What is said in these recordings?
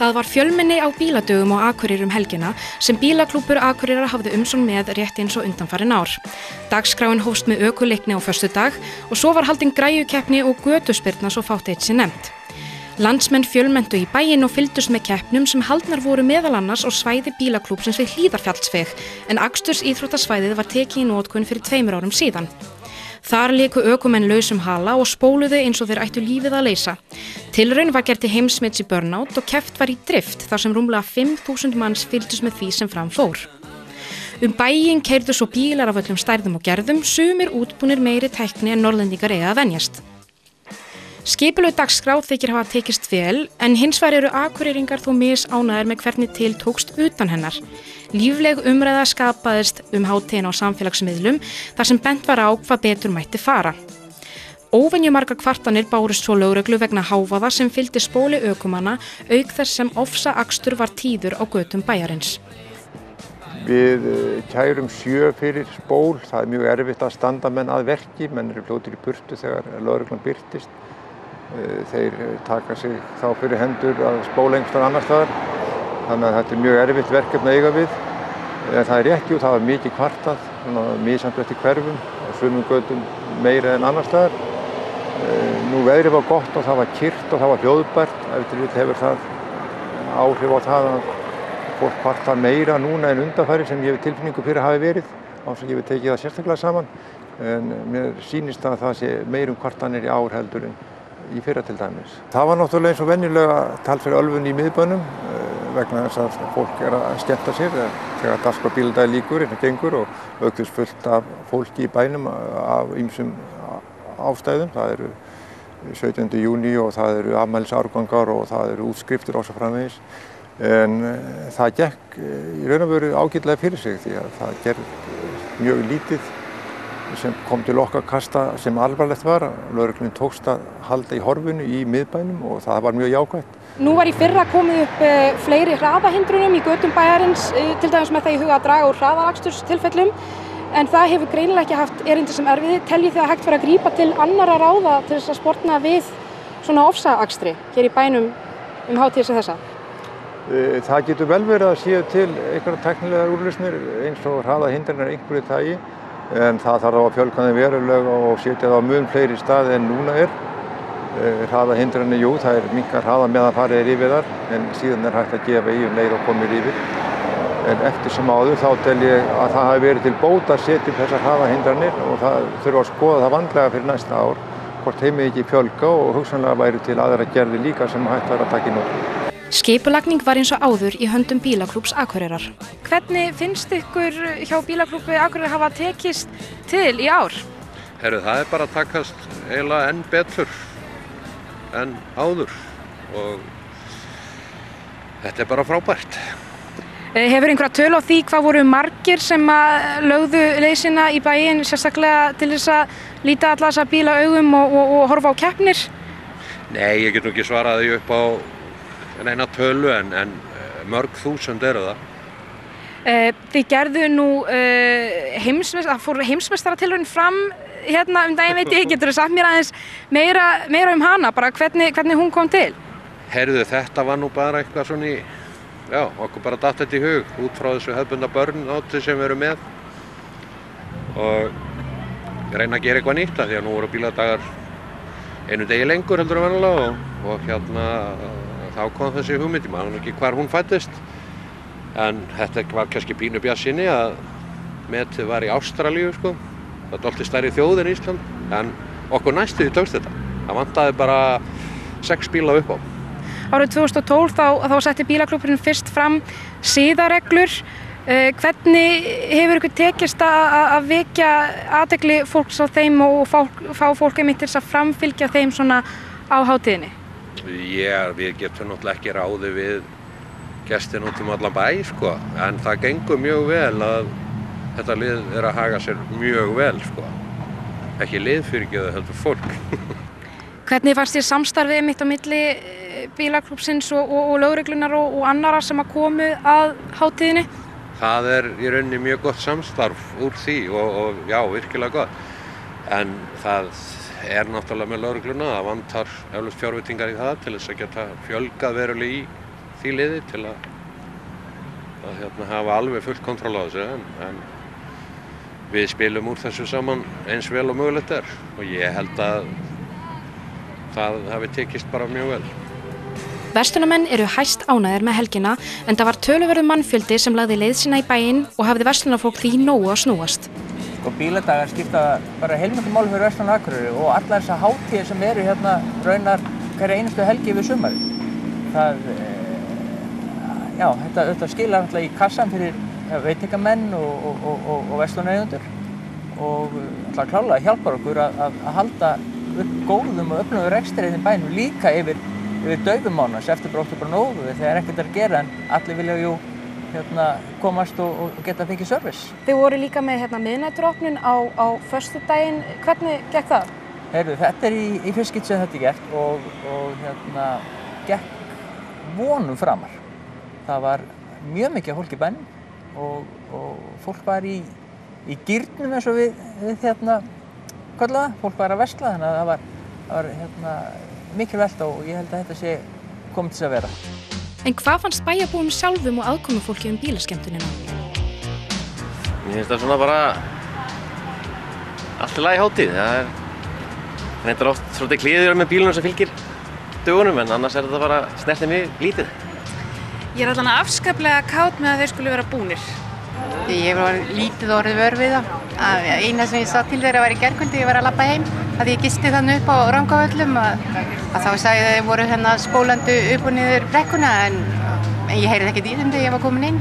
Það var fjölmenni á bíladögum á Akureyri helgina sem bílaklúbbur Akureyrar hafði umsjón með rétt eins og undanfarin ár. Dagskráin hófst með ökuleikni á föstudag og svo var haldin græjukeppni og götuspyrna svo fátt eitt sé nefnt. Landsmenn fjölmenntu í bæinn og fylgdust með keppnum sem haldnar voru meðal annars á svæði bílaklúbbsins við Hlíðarfjallsveg en akstursíþróttasvæðið var tekið í notkun fyrir 2 árum síðan. Þar léku ökumenn lausum hala og spóluðu eins og þeir ættu lífið að leysa. Tilraun var gerð til heimsmets í burnout og keppt var í drift þar sem rúmlega 5.000 manns fylgdust með því sem fram fór. Bæinn keyrðu svo bílar af öllum stærðum og gerðum, sumir útbúnir meiri tækni en Norðlendingar eiga að venjast. Skipulögð dagskrá þykir hafa tekist vel, en hins vegar eru Akureyringar þó misánægðir með hvernig til tókst utan hennar. Lífleg umræða skapaðist hátíðina á samfélagsmiðlum þar sem bent var á hvað betur mætti fara. Óvenjumargar kvartanir bárust svo lögreglu vegna hávaða sem fylgdi spóli ökumanna auk þess sem ofsaakstur var tíður á götum bæjarins. Við kærum 7 fyrir spól. Það mjög erfitt að standa menn að verki, menn eru fljótir í burtu þegar lögreglan birtist. Þeir taka sig þá fyrir hendur að spóla einhvers staðar annars staðar. Þannig að þetta mjög erfitt verkefni að eiga við. En það rétt, jú, það var mikið kvartað, misjafnt eftir hverfum, á sumum götum meira en annars staðar. Nú veðrið var gott og það var kyrrt og það var hljóðbært. Ef til vill hefur það áhrif á það að fólk kvartar meira núna en undanfari sem ég hef tilfinningu fyrir að hafi verið, án sem ég hef tekið það sérstaklega saman. En mér sýnist að það sé meirum kvartanir í ár heldur en í fyrra til dæmis. Það var náttúrulega eins og venjulega talsverð ölvun í miðbænum vegna þess að fólk að skemmta sér þegar dagskrá bíladagi lýkur en það gengur og aukðist fullt af fólki í bænum af ýmsum ástæðum. Það eru 17. júní og það eru afmælisárgangar og það eru útskriftir og svo framvegis. En það gekk í raun og veru ágætlega fyrir sig því að það gerði mjög lítið sem kom til okkar kasta sem alvarlegt var. Lögreglunni tókst að halda í horfinu í miðbænum og það var mjög jákvætt. Nú var í fyrra komið upp fleiri hraðahindrunum í götum bæjarins, til dæmis með það í huga að draga úr hraðaksturstilfellum, en það hefur greinilega ekki haft erindi sem erfiði. Teljið þið að hægt vera að grípa til annarra ráða til þess að sporna við svona ofsaakstri hér í bænum hátíð sem þessa? Það getur vel verið að séu til einhverjar tæknilegar úrlausnir eins og hraðahindranir einhverju tagi. En það þarf að fjölga þeim verulega og setja það á mun fleiri staði en núna er. Hraðahindranir, jú, það er minnkar hraða meðan farið er yfir þar, en síðan er hægt að gefa í leið og komið yfir. En eftir sem áður þá tel ég að það hafi verið til bóta að setja upp þessar hraðahindranir og það þurfa að skoða það vandlega fyrir næsta ár, hvort þeim ekki fjölga og hugsanlega væri til aðra gerðir líka sem hægt var að taka í notkun. Skipulagning var eins og áður í höndum bílaklúbbs Akureyrar. Hvernig finnst ykkur hjá bílaklúbbi Akureyrar hafa tekist til í ár? Herru, það er bara að takast eiginlega enn betur en áður og þetta er bara frábært. Hefur einhverja tölu á því hvað voru margir sem að lögðu leið sína í bæinn sérstaklega til þess að líta alla þessa bíla augum og horfa á keppnir? Nei, ég get nú ekki svarað því upp á neina tölu en mörg þúsund eru það. Þið gerðu nú heimsmeistaratilraun fram hérna daginn veit ég, geturðu sagt mér aðeins meira hana, bara hvernig hún kom til? Heyrðu, þetta var nú bara eitthvað svona okkur bara datt þetta í hug út frá þessu hefðbundna burnout sem við erum með og reyna að gera eitthvað nýtt því að nú voru bíladagar einu degi lengur heldur en venjulega og hérna þá kom þessi hugmynd, ég man ekki hvar hún fæddist en þetta var kannski pínu bjartsýni að metið var í Ástralíu sko. Það er dálítið stærri þjóð en Ísland en okkur næstuði tókst þetta. Það vantaði bara 6 bíla upp á. Árið 2012 þá setti bílaklúbburinn fyrst fram siðareglur. Hvernig hefur ykkur tekist að vekja athygli fólks á þeim og fá fólk einmitt til að framfylgja þeim svona á hátíðinni? Við getum náttúrulega ekki ráði við gestin út allan bæ, sko. En það gengur mjög vel að þetta lið er að haga sér mjög vel, sko. Ekki lið fyrirgefðu heldur fólk. Hvernig fannst þér samstarfið mitt á milli bílaklúbbsins og lögreglunar og annarra sem að komu að hátíðinni? Það er í rauninni mjög gott samstarf úr því og já, virkilega gott. En það er náttúrulega með lögregluna, það vantar eflaust fjárveitingar í það til þess að geta fjölgað verulega í því liði til að hafa alveg full kontról á þessu en við spilum úr þessu saman eins vel og mögulegt og ég held að það hafi tekist bara mjög vel. Verslunarmenn eru hæst ánægðir með helgina en það var töluverður mannfjöldi sem lagði leið sína í bæinn og hafði verslunarfólk því nógu að snúast. Bíladagar skipta bara heilmiklu máli fyrir Verslun Akureyri og allar þessar hátíðir sem eru hérna raunar hverja einustu helgi yfir sumari. Þetta skilar alltaf í kassan fyrir veitingamenn og verslunareigendur og alltaf klárlega hjálpar okkur að halda upp góðum og öflugum rekstri í bænum líka yfir daufumánans eftir október og nóvember þegar ekkert er að gera en allir vilja jú komast og geta fengið service. Þið voru líka með miðnæturopnun á föstudaginn. Hvernig gekk það? Þetta er í fyrst skipti sem þetta er gert og gekk vonum framar. Það var mjög mikið fólk í bænum og fólk var í gírnum eins og við köllum það. Fólk var að versla þannig að það var mikil velta og ég held að þetta sé komið til að vera. En hvað fannst bæjarbúum sjálfum og aðkomufólki bílaskemmtunina? Mér finnst það svona bara allt í lagi hátíð. Það reyndar oft svolítið kliður með bílunum sem fylgir dögunum en annars þetta bara snertir mig lítið. Ég er allan afskaplega kát með að þeir skuli vera búnir. Ég var lítið orðið vör við það. Eina sem ég sá til þeirra var í gærkvöldi, ég var að labba heim. Að ég gisti þannig upp á Rangárvöllum að þá sagði þeir voru spólandi upp og niður brekkuna en ég heyrði ekkert í þeim þegar ég var komin inn.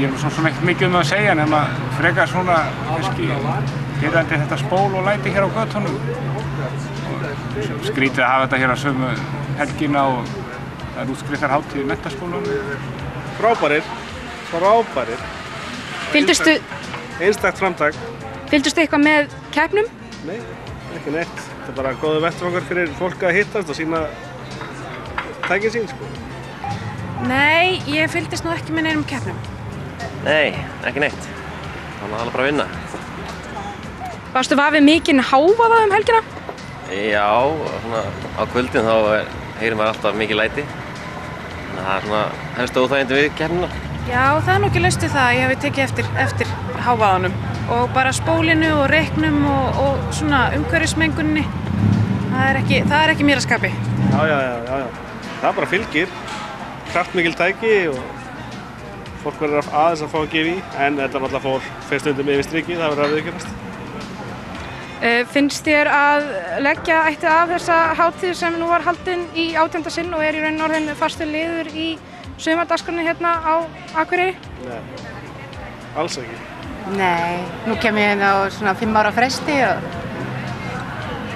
Ég er svona ekkert mikið að segja nema frekar svona kannski pirrandi þetta spól og læti hér á götunum. Skrítið að hafa þetta hér á sömu helgina og það er útskriftar hátíð í menntaskólanum. Frábærir. Fylgdustu? Einstakt framtak. Fylgdustu eitthvað með keppnum? Nei, ekki neitt. Þetta er bara góður vettvangur fyrir fólk að hittast og sýna tækin sín, Nei, ég fylgdist nú ekki með neinum keppnum. Nei, ekki neitt. Það var alveg bara að vinna. Varstu vafið mikinn hávaða helgina? Já, svona á kvöldin þá heyrir maður alltaf mikið læti. Þannig að það er svona helstu óþægindi við keppnina. Já, það er nú ekki laust við það að ég hef tekið eftir hávaðanum og bara spólinu og reyknum og svona umhverfismenguninni. Það er ekki mér að skapi. Já. Það bara fylgir. Kraftmikil tæki og fólk verður aðeins að fá að gefa í en þetta náttúrulega fór fyrst stundum yfir strikið, það verður að viðurkennast. Finnst þér að leggja ætti af þessa hátíð sem nú var haldin í 18. sinn og er í raun orðinn fastur liður í sumardagskránni hérna á Akureyri? Nei, alls ekki. Nei, nú kem ég hérna á svona 5 ára fresti og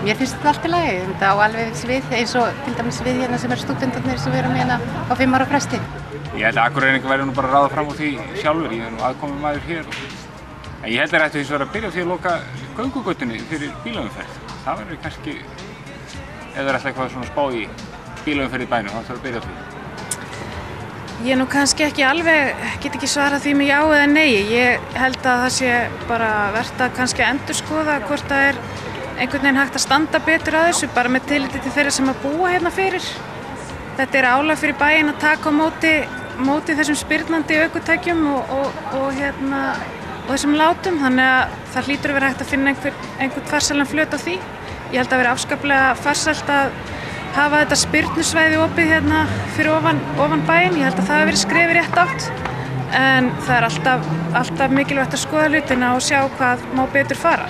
mér finnst þetta allt í lagi. Þetta á alveg við eins og til dæmis við hérna sem stúdentarnir sem erum hérna á 5 ára fresti. Ég held að Akureyringar væri nú bara að ráða fram á því sjálfur. Ég er nú aðkomumaður hér. En ég held að þetta ætti að byrja á því að loka göngugötunni fyrir bílaumferð. Það verður kannski, ef það er alltaf eitthvað svona spá í bílaumferð í bænum, þá þarf að byrja á því. Ég er nú kannski ekki alveg, get ekki svarað því með já eða nei. Ég held að það sé bara vert að kannski endurskoða hvort það er einhvern veginn hægt að standa betur að þessu, bara með tilliti til þeirra sem að búa hérna fyrir. Þetta er álag fyrir bæinn að taka á móti þessum spyrnandi ökutækjum og þessum látum, þannig að það hlýtur að vera hægt að finna einhvern farsælan flöt á því. Ég held að vera afskaplega farsælt að hafa þetta spyrnusvæði opið hérna fyrir ofan bæinn. Ég held að það hafi verið skref í rétt átt, en það er alltaf mikilvægt að skoða hlutina og sjá hvað má betur fara.